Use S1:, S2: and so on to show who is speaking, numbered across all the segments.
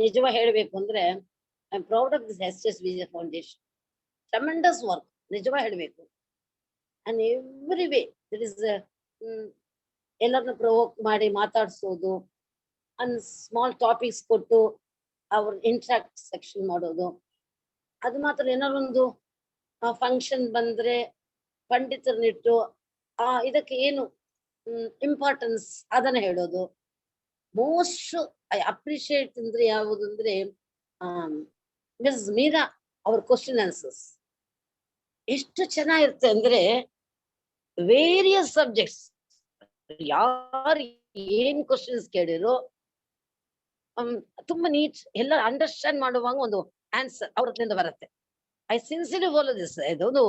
S1: ನಿಜವಾಗಿ ಹೇಳಬೇಕು ಅಂದ್ರೆ I am proud of this HSvj Foundation. Tremendous work. ನಿಜವಾಗಿ ಹೇಳಬೇಕು. And every way there is ಎಲ್ಲರನ್ನ ಪ್ರವೋಕ್ ಮಾಡಿ ಮಾತಾಡ್ಸೋದು, ಅಂಡ್ ಸ್ಮಾಲ್ ಟಾಪಿಕ್ಸ್ ಕೊಟ್ಟು ಅವ್ರ ಇಂಟ್ರಾಕ್ಟ್ ಸೆಕ್ಷನ್ ಮಾಡೋದು. ಅದು ಮಾತ್ರ ಏನಾರೊಂದು ಫಂಕ್ಷನ್ ಬಂದ್ರೆ ಪಂಡಿತರನ್ನಿಟ್ಟು ಇದಕ್ಕೆ ಏನು ಇಂಪಾರ್ಟೆನ್ಸ್ ಅದನ್ನ ಹೇಳೋದು. ಮೋಸ್ಟ್ ಐ ಅಪ್ರಿಶಿಯೇಟ್ ಅಂದ್ರೆ ಯಾವುದು ಅಂದ್ರೆ ಮಿಸ್ ಮೀರಾ ಅವ್ರ ಕ್ವಶನ್ ಆನ್ಸರ್ಸ್ ಎಷ್ಟು ಚೆನ್ನಾಗಿರುತ್ತೆ ಅಂದ್ರೆ ವೇರಿಯಸ್ ಸಬ್ಜೆಕ್ಟ್ಸ್ ಯಾರು ಏನ್ ಕ್ವಶನ್ಸ್ ಕೇಳಿರೋ ತುಂಬಾ ನೀಟ್ ಎಲ್ಲ ಅಂಡರ್ಸ್ಟ್ಯಾಂಡ್ ಮಾಡುವಾಗ ಒಂದು ಆನ್ಸರ್ ಅವ್ರದಿಂದ ಬರುತ್ತೆ. I sincerely follow this. ಇದೊಂದು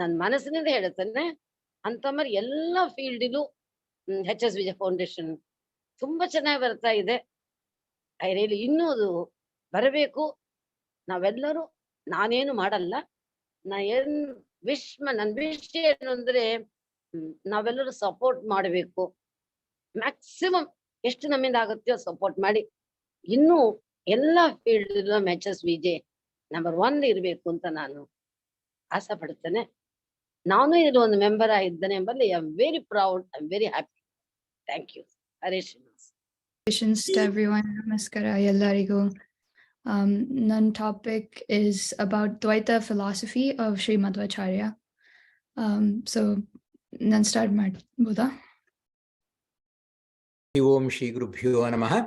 S1: ನನ್ನ ಮನಸ್ಸಿನಿಂದ ಹೇಳುತ್ತೇನೆ. ಅಂತ மாதிரி ಎಲ್ಲ ಫೀಲ್ಡಿಲು HSvj ಫೌಂಡೇಶನ್ ತುಂಬಾ ಚೆನ್ನಾಗಿ ಬರ್ತಾ ಇದೆ. ಐ ರಿಯಲಿ ಇನ್ನೂ ಅದು ಬರಬೇಕು. ನಾವೆಲ್ಲರೂ ನಾನೇನು ಮಾಡಲ್ಲ, ನನ್ನ ವಿಷ್ ಏನು ಅಂದ್ರೆ ನಾವೆಲ್ಲರೂ ಸಪೋರ್ಟ್ ಮಾಡಬೇಕು. ಮ್ಯಾಕ್ಸಿಮಮ್ ಎಷ್ಟು ನಮ್ಮಿಂದ ಆಗುತ್ತೋ ಸಪೋರ್ಟ್ ಮಾಡಿ ಇನ್ನೂ ಎಲ್ಲ ಫೀಲ್ಡ್ HSvj ನಂಬರ್ 1 ಇರಬೇಕು ಅಂತ ನಾನು ಆಸೆ ಪಡುತ್ತೇನೆ. ನಾನು ಇದರಲ್ಲಿ ಒಂದು ಮೆಂಬರ್ ಆಗಿದ್ದೇನೆ ಎಂಬಲ್ಲಿ I am very proud, I am very happy. Thank you. Hare Srinivas.
S2: To everyone, namaskara ellarigu. Nan topic is about Dvaita philosophy of Sri Madhwacharya. So nan start Buddha.
S3: Om Shri Gurubhyo Namaha.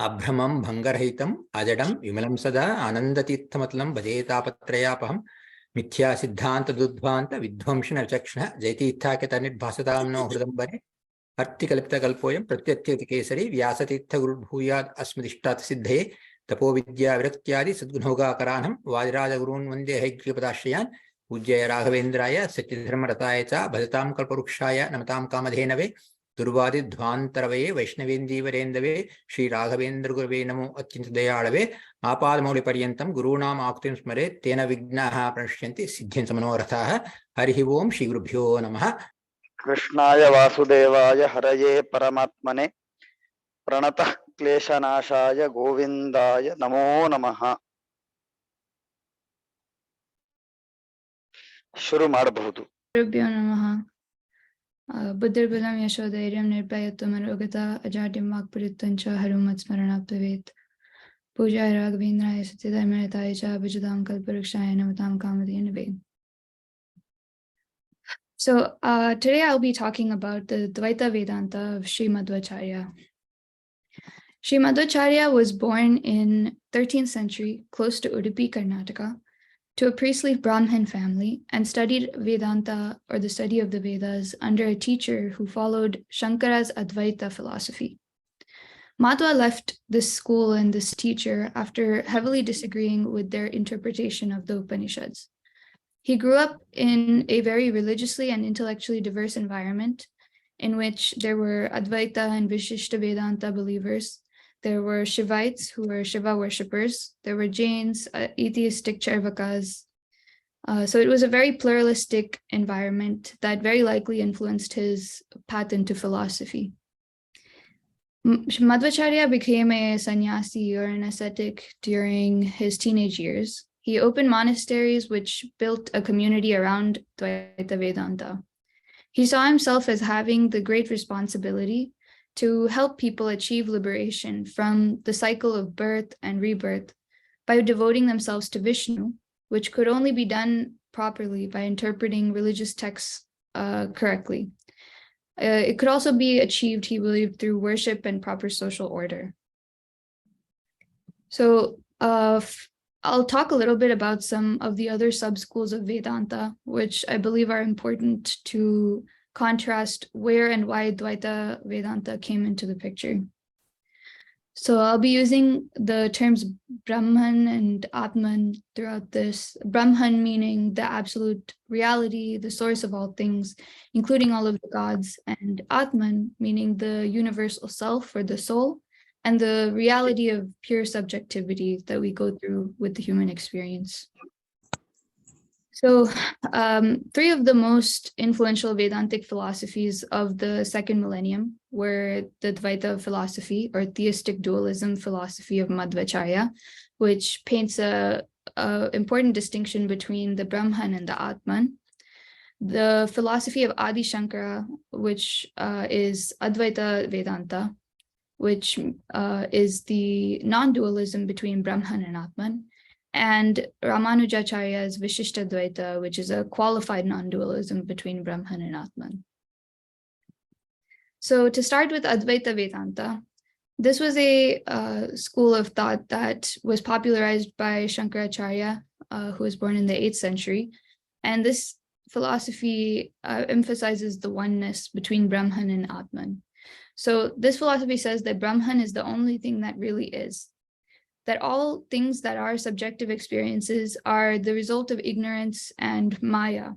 S3: Abhramam Bhangarhitam Ajadam Vimalam Sada Anandatirthamatlam Bhajetapatrayapaham Mithya Siddhanta Dudvanta Vidvamshana Vichakshana Jaitirthaketa Bhasatam no Hridambare Artikalipta Kalpoyam Pratyatyati Kesari Vyasatirtha Gurubhuyad Asmadishtat Siddhaye Tapo Vidya Viratyadi Sadgunoga Karanam Vajraja Gurun Vande Haigripadaashrayan Vijaya Raghavendraya Satyadharmarataya Cha Bhajatam Kalparukshaya Namatam Kamadhenave Durvadi Dhvantarave Vaishnavendivarendave Shri Raghavendra Gurave Namo Atyanta Dayalave Apadamauli Paryantam Gurunam Aktim Smare Tena Vignaha Pranashyanti Siddhyansa Manorathaha. Harihi Om Shri Gurubhyo Namaha.
S4: Krishnaya Vasudevaya Haraye Paramatmane Pranata Kleshanashaya Govindaya Namo Namaha. ಶುರು ಮಾಡಬಹುದು.
S2: Gurubhyo Namaha. Buddhir Bulam Yashodairyam Nirbhayatvam Arogata Ajadyam Vakpuritancha Harumat Smaranaptavet Pujaya Raghavendraya Satyadharmarataya Cha Bhajadam Kalparukshaya Namatam Kamadhenave. So today I'll be talking about the Dvaita Vedanta of Sri Madhwacharya. Sri Madhwacharya was born in 13th century close to Udupi, Karnataka, to a priestly Brahmin family, and studied Vedanta, or the study of the Vedas, under a teacher who followed Shankara's Advaita philosophy. Madhwa left this school and this teacher after heavily disagreeing with their interpretation of the Upanishads. He grew up in a very religiously and intellectually diverse environment in which there were Advaita and Vishishtadvaita believers. There were Shivites who were Shiva worshippers. There were Jains, atheistic Charvakas. So it was a very pluralistic environment that very likely influenced his path into philosophy. Madhwacharya became a sannyasi, or an ascetic, during his teenage years. He opened monasteries which built a community around Dvaita Vedanta. He saw himself as having the great responsibility to help people achieve liberation from the cycle of birth and rebirth by devoting themselves to Vishnu, which could only be done properly by interpreting religious texts correctly. It could also be achieved, he believed, through worship and proper social order. So I'll talk a little bit about some of the other sub-schools of Vedanta, which I believe are important to contrast where and why Dvaita Vedanta came into the picture. So I'll be using the terms Brahman and Atman throughout this. Brahman meaning the absolute reality, the source of all things, including all of the gods, and Atman meaning the universal self, or the soul, and the reality of pure subjectivity that we go through with the human experience. So three of the most influential Vedantic philosophies of the second millennium were the Dvaita philosophy, or theistic dualism philosophy of Madhvacharya, which paints a important distinction between the Brahman and the Atman. The philosophy of Adi Shankara, which is Advaita Vedanta, which is the non-dualism between Brahman and Atman, and Ramanujacharya's Vishishtadvaita, which is a qualified non-dualism between Brahman and Atman. So to start with Advaita Vedanta, this was a school of thought that was popularized by Shankaracharya, who was born in the 8th century. And this philosophy emphasizes the oneness between Brahman and Atman. So this philosophy says that Brahman is the only thing that really is, that all things that are subjective experiences are the result of ignorance and Maya.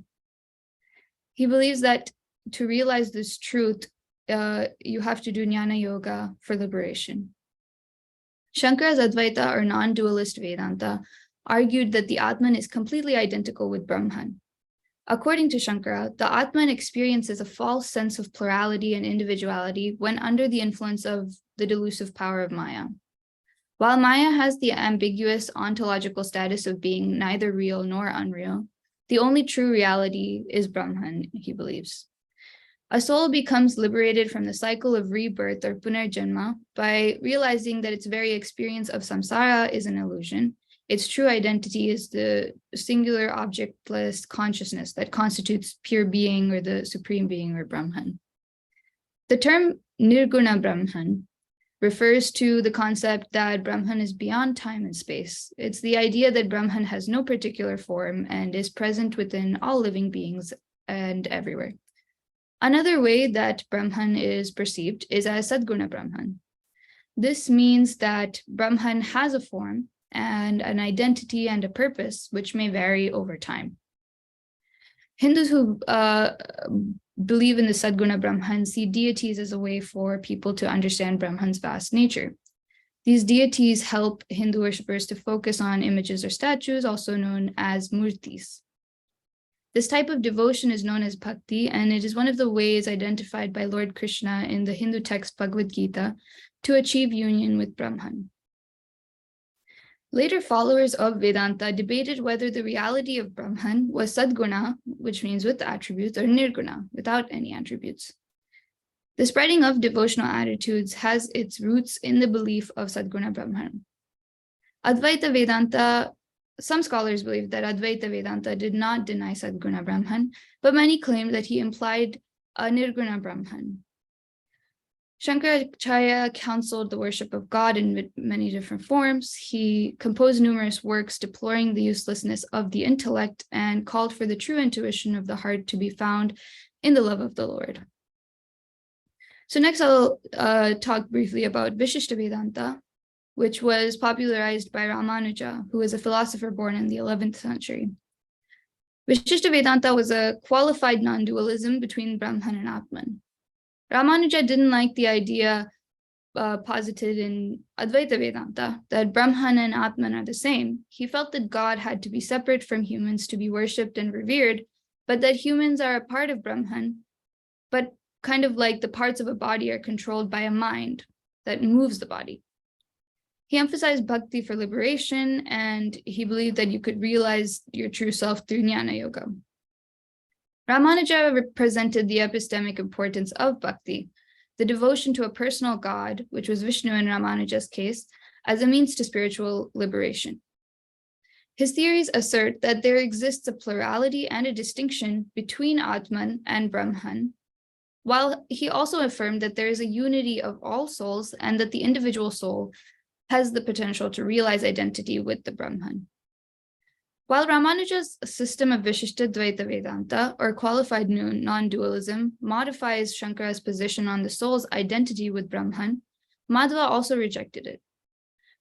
S2: He believes that to realize this truth, you have to do Jnana Yoga for liberation. Shankara's Advaita, or non-dualist Vedanta, argued that the Atman is completely identical with Brahman. According to Shankara, the Atman experiences a false sense of plurality and individuality when under the influence of the delusive power of Maya. While Maya has the ambiguous ontological status of being neither real nor unreal, the only true reality is Brahman, he believes. A soul becomes liberated from the cycle of rebirth or punarjanma by realizing that its very experience of samsara is an illusion. Its true identity is the singular objectless consciousness that constitutes pure being, or the supreme being, or Brahman. The term Nirguna Brahman refers to the concept that Brahman is beyond time and space. It's the idea that Brahman has no particular form and is present within all living beings and everywhere. Another way that Brahman is perceived is as Sadguna Brahman. This means that Brahman has a form and an identity and a purpose which may vary over time. Hindus who believe in the Sadguna Brahman see deities as a way for people to understand Brahman's vast nature. These deities help Hindu worshippers to focus on images or statues, also known as murtis. This type of devotion is known as bhakti, and it is one of the ways identified by Lord Krishna in the Hindu text Bhagavad Gita to achieve union with Brahman. Later followers of Vedanta debated whether the reality of Brahman was Sadguna, which means with attributes, or Nirguna, without any attributes. The spreading of devotional attitudes has its roots in the belief of Sadguna Brahman. Advaita Vedanta, some scholars believe that Advaita Vedanta did not deny Sadguna Brahman, but many claim that he implied a Nirguna Brahman. Shankaracharya counseled the worship of God in many different forms. He composed numerous works deploring the uselessness of the intellect and called for the true intuition of the heart to be found in the love of the Lord. So next I'll talk briefly about Vishishtadvaita, which was popularized by Ramanuja, who was a philosopher born in the 11th century. Vishishtadvaita was a qualified non-dualism between Brahman and Atman. Ramanuja didn't like the idea posited in Advaita Vedanta that Brahman and Atman are the same. He felt that God had to be separate from humans to be worshipped and revered, but that humans are a part of Brahman, but kind of like the parts of a body are controlled by a mind that moves the body. He emphasized bhakti for liberation, and he believed that you could realize your true self through Jnana Yoga. Ramanuja represented the epistemic importance of bhakti, the devotion to a personal God, which was Vishnu in Ramanuja's case, as a means to spiritual liberation. His theories assert that there exists a plurality and a distinction between Atman and Brahman, while he also affirmed that there is a unity of all souls and that the individual soul has the potential to realize identity with the Brahman. While Ramanuja's system of Vishishtadvaita Vedanta, or qualified non-dualism, modifies Shankara's position on the soul's identity with Brahman, Madhwa also rejected it.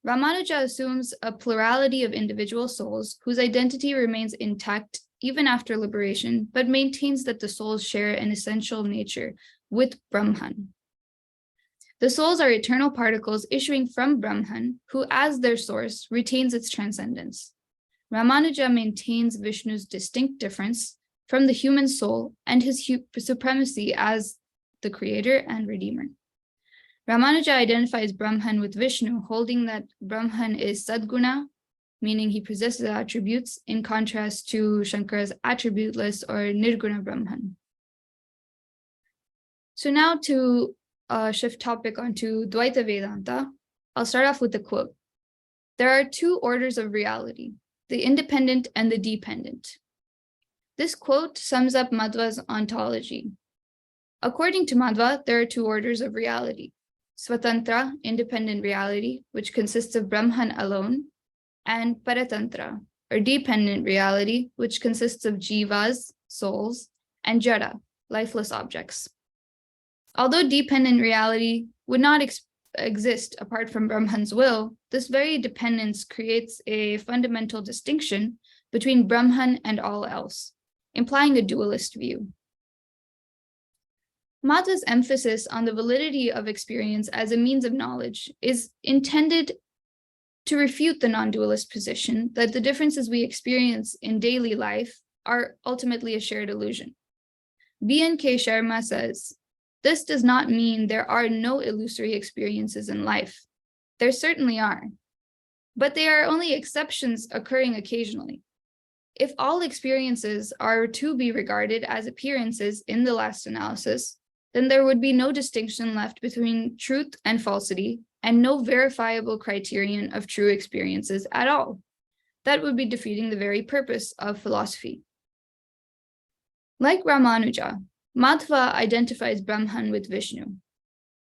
S2: Ramanuja assumes a plurality of individual souls whose identity remains intact even after liberation, but maintains that the souls share an essential nature with Brahman. The souls are eternal particles issuing from Brahman, who as their source retains its transcendence. Ramanuja maintains Vishnu's distinct difference from the human soul and his supremacy as the creator and redeemer. Ramanuja identifies Brahman with Vishnu, holding that Brahman is Sadguna, meaning he possesses attributes, in contrast to Shankara's attributeless or Nirguna Brahman. So now to shift topic onto Dvaita Vedanta, I'll start off with a quote. There are two orders of reality, the independent and the dependent. This quote sums up Madhwa's ontology. According to Madhwa, there are two orders of reality. Swatantra, independent reality, which consists of Brahman alone, and Paratantra, or dependent reality, which consists of jivas, souls, and jada, lifeless objects. Although dependent reality would not exist apart from Brahman's will, this very dependence creates a fundamental distinction between Brahman and all else, implying a dualist view. Madhwa's emphasis on the validity of experience as a means of knowledge is intended to refute the non-dualist position that the differences we experience in daily life are ultimately a shared illusion. B.N.K. Sharma says, this does not mean there are no illusory experiences in life. There certainly are, but they are only exceptions occurring occasionally. If all experiences are to be regarded as appearances in the last analysis, then there would be no distinction left between truth and falsity, and no verifiable criterion of true experiences at all. That would be defeating the very purpose of philosophy. Like Ramanuja, Madhwa identifies Brahman with Vishnu.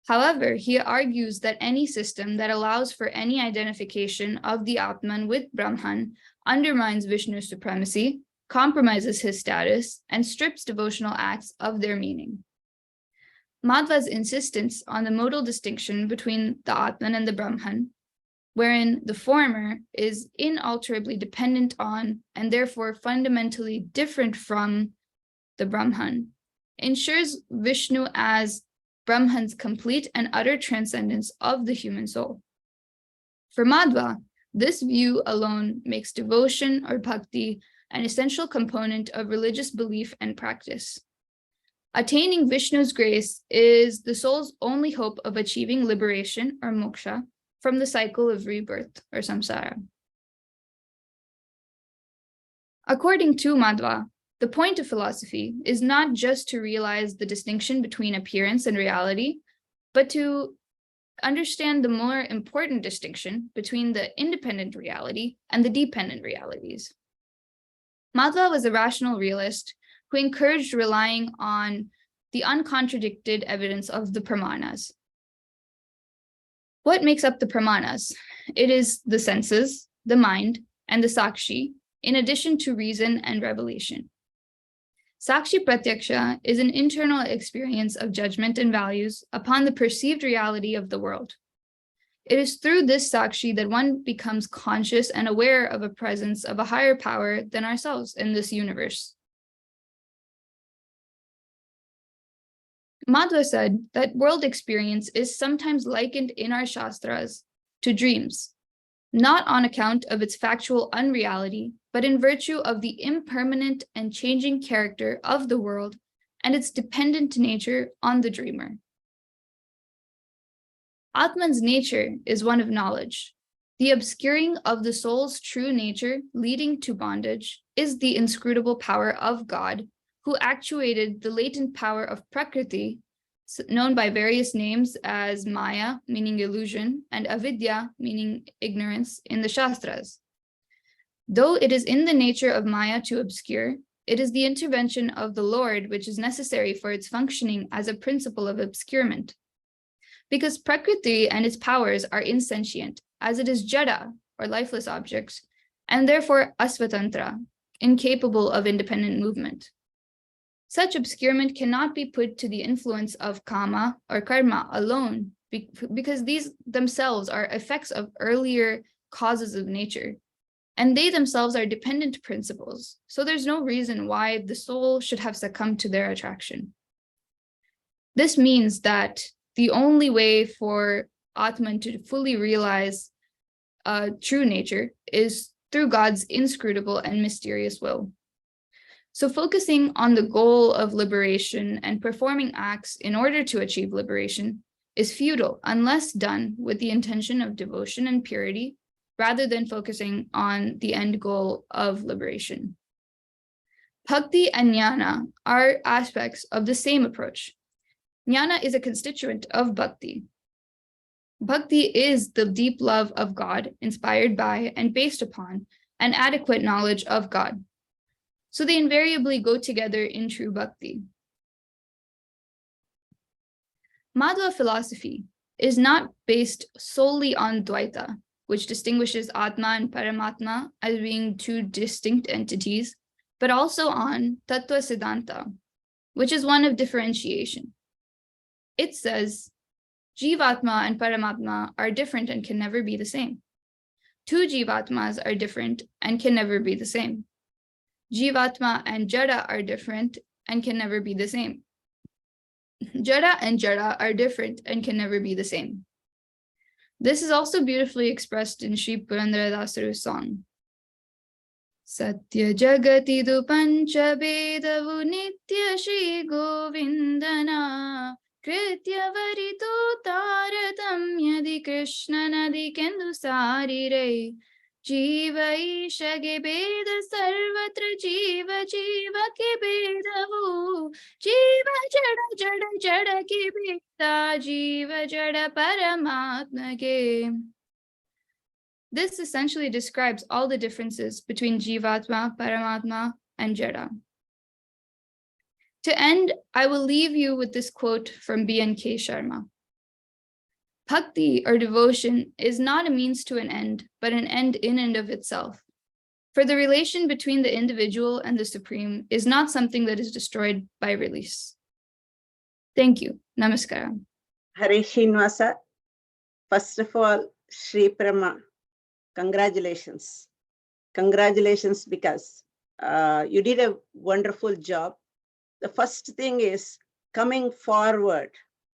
S2: However, he argues that any system that allows for any identification of the Atman with Brahman undermines Vishnu's supremacy, compromises his status, and strips devotional acts of their meaning. Madhwa's insistence on the modal distinction between the Atman and the Brahman, wherein the former is inalterably dependent on and therefore fundamentally different from the Brahman, ensures Vishnu as Brahman's complete and utter transcendence of the human soul. For Madhwa, this view alone makes devotion or bhakti an essential component of religious belief and practice. Attaining Vishnu's grace is the soul's only hope of achieving liberation or moksha from the cycle of rebirth or samsara. According to Madhwa, the point of philosophy is not just to realize the distinction between appearance and reality, but to understand the more important distinction between the independent reality and the dependent realities. Madhwa was a rational realist who encouraged relying on the uncontradicted evidence of the pramanas. What makes up the pramanas? It is the senses, the mind, and the sakshi, in addition to reason and revelation. Sakshi pratyaksha is an internal experience of judgment and values upon the perceived reality of the world. It is through this sakshi that one becomes conscious and aware of a presence of a higher power than ourselves in this universe. Madhwa said that world experience is sometimes likened in our shastras to dreams, not on account of its factual unreality, but in virtue of the impermanent and changing character of the world and its dependent nature on the dreamer. Atman's nature is one of knowledge. The obscuring of the soul's true nature leading to bondage is the inscrutable power of God, who actuated the latent power of Prakriti, known by various names as Maya, meaning illusion, and Avidya, meaning ignorance, in the Shastras. Though it is in the nature of Maya to obscure, it is the intervention of the Lord which is necessary for its functioning as a principle of obscurement. Because Prakriti and its powers are insentient, as it is Jada, or lifeless objects, and therefore Asvatantra, incapable of independent movement. Such obscurement cannot be put to the influence of kama or karma alone, because these themselves are effects of earlier causes of nature, and they themselves are dependent principles, so there's no reason why the soul should have succumbed to their attraction. This means that the only way for Atman to fully realize true nature is through God's inscrutable and mysterious will. So focusing on the goal of liberation and performing acts in order to achieve liberation is futile unless done with the intention of devotion and purity, rather than focusing on the end goal of liberation. Bhakti and jnana are aspects of the same approach. Jnana is a constituent of bhakti. Bhakti is the deep love of God, inspired by and based upon an adequate knowledge of God. So they invariably go together in true bhakti. Madhwa philosophy is not based solely on Dvaita, which distinguishes Atma and Paramatma as being two distinct entities, but also on Tattva Siddhanta, which is one of differentiation. It says, Jivatma and Paramatma are different and can never be the same. Two Jivatmas are different and can never be the same. Jivatma and Jada are different and can never be the same. Jada and Jada are different and can never be the same. This is also beautifully expressed in Sri Purandaradasaru's song. Satya Jagati Du Pancha Bedavu Nitya Shri Govindana Kritya Varito Taratamyadi Krishna Nadi Kendu Sarire Jiva Ishage Beda Sarvatra Jiva Jiva Ke Bedavu Jiva Jada Jada Jada Ke Beda Jiva Jada Paramatma Ke. This essentially describes all the differences between Jivatma, Paramatma, and Jada. To end, I will leave you with this quote from B.N.K. Sharma. Bhakti, or devotion, is not a means to an end, but an end in and of itself. For the relation between the individual and the Supreme is not something that is destroyed by release. Thank you. Namaskaram.
S5: Hare Srinivasa. First of all, Sriprama, congratulations. Congratulations, because you did a wonderful job. The first thing is coming forward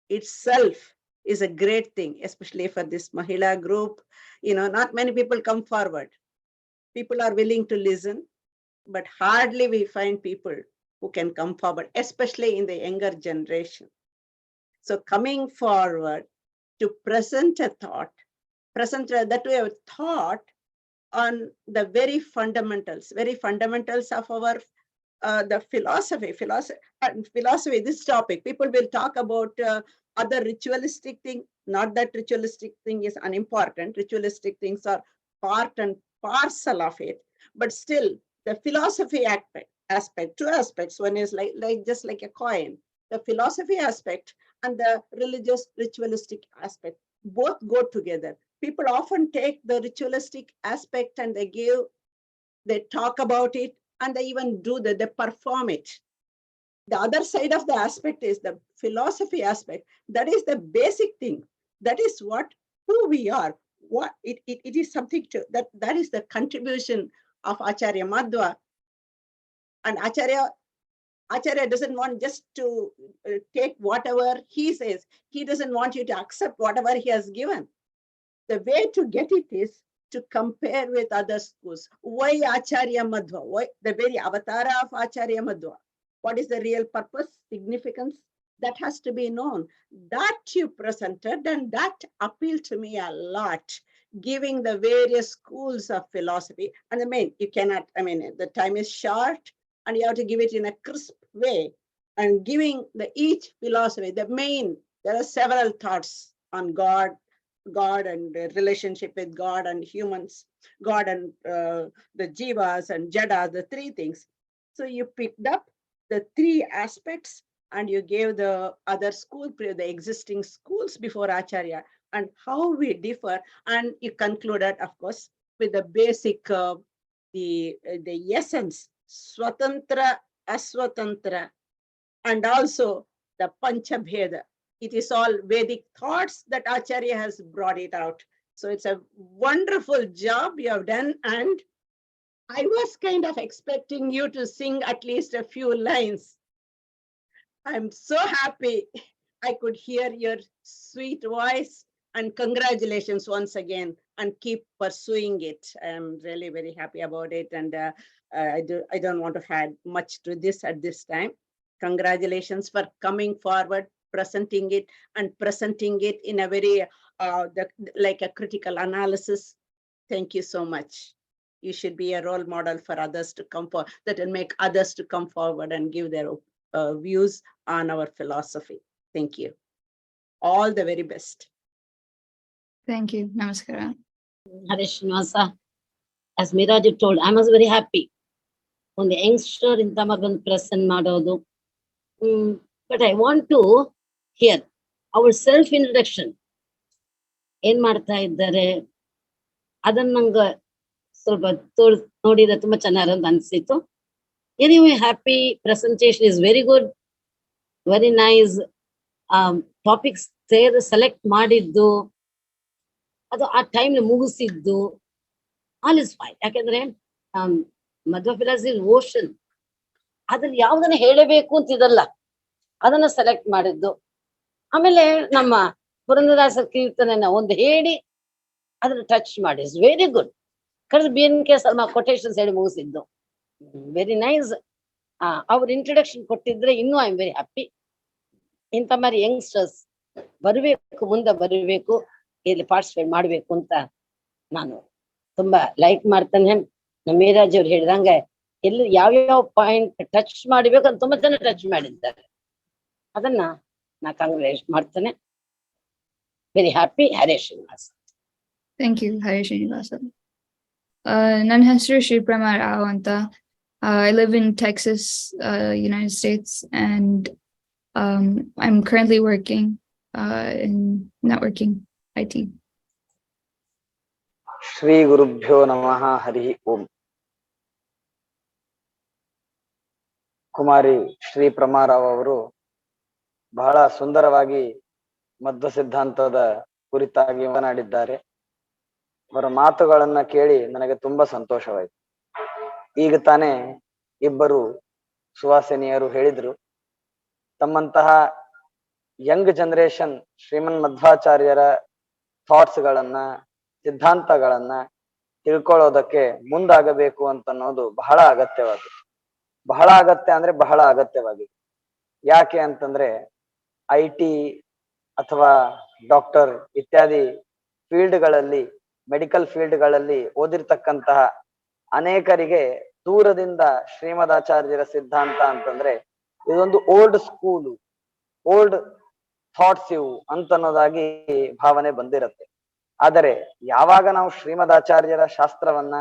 S5: itself is a great thing, especially for this Mahila group. You know, not many people come forward. People are willing to listen, but hardly we find people who can come forward, especially in the younger generation. So coming forward to present a thought, that we have thought on the very fundamentals of our the philosophy, this topic. People will talk about other ritualistic thing. Not that ritualistic thing is unimportant. Ritualistic things are part and parcel of it. But still, the philosophy aspect, two aspects. One is like just like a coin. The philosophy aspect and the religious ritualistic aspect both go together. People often take the ritualistic aspect and they talk about it, and they even they perform it. The other side of the aspect is the philosophy aspect. That is the basic thing. That is who we are. What it is something to that is the contribution of Acharya Madhwa. And Acharya doesn't want just to take whatever he says. He doesn't want you to accept whatever he has given. The way to get it is to compare with other schools. Why Acharya Madhwa? Why the very avatar of Acharya Madhwa? What is the real purpose, significance? That has to be known. That you presented, and that appealed to me a lot, giving the various schools of philosophy. And you cannot, the time is short, and you have to give it in a crisp way. And giving each philosophy, there are several thoughts on God and the relationship with God and humans, God and the jivas and jada, the three things. So you picked up the three aspects and you gave the other school, the existing schools before Acharya, and how we differ. And you concluded, of course, with the basic, the essence, swatantra, aswatantra, and also the panchabheda. It is all Vedic thoughts that Acharya has brought it out. So it's a wonderful job you have done. And I was kind of expecting you to sing at least a few lines. I'm so happy I could hear your sweet voice, and congratulations once again and keep pursuing it. I'm really very happy about it. And I don't want to add much to this at this time. Congratulations for coming forward, presenting it, and presenting it in a very, like a critical analysis. Thank you so much. You should be a role model for others to come forward, that will make others to come forward and give their views on our philosophy. Thank you. All the very best.
S2: Thank you. Namaskara.
S1: Hare Srinivasa, as Miraji told, I was very happy. On the youngster in Tamagan present Madodu. But I want to hear our self-introduction. ಏನ್ ಮಾಡ್ತಾ ಇದ್ದಾರೆ ಅದನ್ನ ನಂಗೆ ಸ್ವಲ್ಪ ನೋಡಿದ್ರೆ ತುಂಬಾ ಚೆನ್ನಾಗಿ ಅಂತ ಅನ್ಸಿತ್ತು. Anyway, happy presentation is very good, very nice. Topics select ಮಾಡಿದ್ದು ಅದು ಆ ಟೈಮ್ ಮುಗಿಸಿದ್ದು ಆಲ್ ಇಸ್ ಫೈನ್. ಯಾಕಂದ್ರೆ ಮಧ್ವ ಫಿಲಾಸಫಿ ಓಷನ್, ಅದ್ರಲ್ಲಿ ಯಾವ್ದನ್ನ ಹೇಳಬೇಕು ಅಂತಿದಲ್ಲ ಅದನ್ನ ಸೆಲೆಕ್ಟ್ ಮಾಡಿದ್ದು. ಆಮೇಲೆ ನಮ್ಮ ಪುರಂದರದಾಸರ ಕೀರ್ತನೆನ ಒಂದು ಹೇಳಿ ಅದನ್ನ ಟಚ್ ಮಾಡಿ, ಇಟ್ಸ್ ವೆರಿ ಗುಡ್. ಕಳೆದ BNK ಸರ್ಮಾ ಕೊಟೇಶನ್ಸ್ ಹೇಳಿ ಮುಗಿಸಿದ್ದು ವೆರಿ ನೈಸ್. ಅವ್ರ ಇಂಟ್ರೊಡಕ್ಷನ್ ಕೊಟ್ಟಿದ್ರೆ ಇನ್ನೂ ಐ ಆಮ್ ವೆರಿ ಹ್ಯಾಪಿ. ಇಂಥ ಮಾರಿ ಯಂಗ್ಸ್ಟರ್ಸ್ ಬರಬೇಕು, ಮುಂದೆ ಬರಬೇಕು, ಇಲ್ಲಿ ಪಾರ್ಟಿಸಿಪೇಟ್ ಮಾಡಬೇಕು ಅಂತ ನಾನು ತುಂಬಾ ಲೈಕ್ ಮಾಡ್ತೇನೆ. ನಮ್ಮ ಮೇರಾಜ್ ಅವ್ರು ಹೇಳಿದಂಗೆ ಎಲ್ಲಿ ಯಾವ್ಯಾವ ಪಾಯಿಂಟ್ ಟಚ್ ಮಾಡಬೇಕು ಅಂತ ತುಂಬಾ ಜನ ಟಚ್ ಮಾಡಿದ್ದಾರೆ. ಅದನ್ನ ನಾ ಕಾಂಗ್ರೆಸ್ ಮಾಡ್ತೇನೆ. Very happy. Hare Srinivasa.
S2: Thank you, Hare Srinivasa. ನನ್ನ ಹೆಸರು Sriprama Rao anta. I live in Texas, United States, and I'm currently working in networking IT.
S4: Shri ಗುರುಭ್ಯೋ ನಮಃ. ಹರಿ ಓಂ. ಕುಮಾರಿ ಶ್ರೀಪ್ರಮಾ ರಾವ್ ಅವರು ಬಹಳ ಸುಂದರವಾಗಿ ಮಧ್ವ ಸಿದ್ಧಾಂತದ ಕುರಿತಾಗಿ ಮಾತನಾಡಿದ್ದಾರೆ. ಅವರ ಮಾತುಗಳನ್ನ ಕೇಳಿ ನನಗೆ ತುಂಬಾ ಸಂತೋಷವಾಯಿತು. ಈಗ ತಾನೇ ಇಬ್ಬರು ಸುವಾಸಿನಿಯರು ಹೇಳಿದ್ರು, ತಮ್ಮಂತಹ ಯಂಗ್ ಜನರೇಷನ್ ಶ್ರೀಮನ್ ಮಧ್ವಾಚಾರ್ಯರ ಥಾಟ್ಸ್ ಗಳನ್ನ, ಸಿದ್ಧಾಂತಗಳನ್ನ ತಿಳ್ಕೊಳ್ಳೋದಕ್ಕೆ ಮುಂದಾಗಬೇಕು ಅಂತನ್ನೋದು ಬಹಳ ಅಗತ್ಯವಾಗಿದೆ. ಬಹಳ ಅಗತ್ಯ ಅಂದ್ರೆ ಬಹಳ ಅಗತ್ಯವಾಗಿದೆ. ಯಾಕೆ ಅಂತಂದ್ರೆ IT ಅಥವಾ ಡಾಕ್ಟರ್ ಇತ್ಯಾದಿ ಫೀಲ್ಡ್ಗಳಲ್ಲಿ, ಮೆಡಿಕಲ್ ಫೀಲ್ಡ್ಗಳಲ್ಲಿ ಓದಿರ್ತಕ್ಕಂತಹ ಅನೇಕರಿಗೆ ದೂರದಿಂದ ಶ್ರೀಮದಾಚಾರ್ಯರ ಸಿದ್ಧಾಂತ ಅಂತಂದ್ರೆ ಇದೊಂದು ಓಲ್ಡ್ ಸ್ಕೂಲು, ಓಲ್ಡ್ ಥಾಟ್ಸ್ ಇವು ಅಂತನ್ನೋದಾಗಿ ಭಾವನೆ ಬಂದಿರತ್ತೆ. ಆದರೆ ಯಾವಾಗ ನಾವು ಶ್ರೀಮದಾಚಾರ್ಯರ ಶಾಸ್ತ್ರವನ್ನ,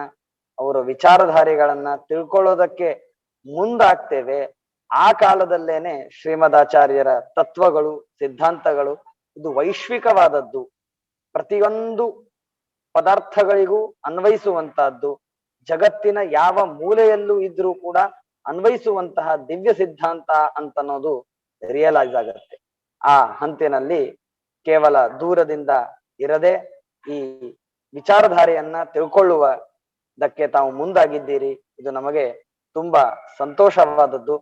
S4: ಅವರ ವಿಚಾರಧಾರೆಗಳನ್ನ ತಿಳ್ಕೊಳ್ಳೋದಕ್ಕೆ ಮುಂದಾಗ್ತೇವೆ, ಆ ಕಾಲದಲ್ಲೇನೆ ಶ್ರೀಮದಾಚಾರ್ಯರ ತತ್ವಗಳು, ಸಿದ್ಧಾಂತಗಳು ಇದು ವೈಶ್ವಿಕವಾದದ್ದು, ಪ್ರತಿಯೊಂದು ಪದಾರ್ಥಗಳಿಗೂ ಅನ್ವಯಿಸುವಂತಹದ್ದು, ಜಗತ್ತಿನ ಯಾವ ಮೂಲೆಯಲ್ಲೂ ಇದ್ರೂ ಕೂಡ ಅನ್ವಯಿಸುವಂತಹ ದಿವ್ಯ ಸಿದ್ಧಾಂತ ಅಂತನ್ನೋದು ರಿಯಲೈಸ್ ಆಗತ್ತೆ. ಆ ಹಂತಿನಲ್ಲಿ ಕೇವಲ ದೂರದಿಂದ ಇರದೆ ಈ ವಿಚಾರಧಾರೆಯನ್ನ ತಿಳ್ಕೊಳ್ಳುವುದಕ್ಕೆ ತಾವು ಮುಂದಾಗಿದ್ದೀರಿ. ಇದು ನಮಗೆ ತುಂಬಾ ಸಂತೋಷವಾದದ್ದು.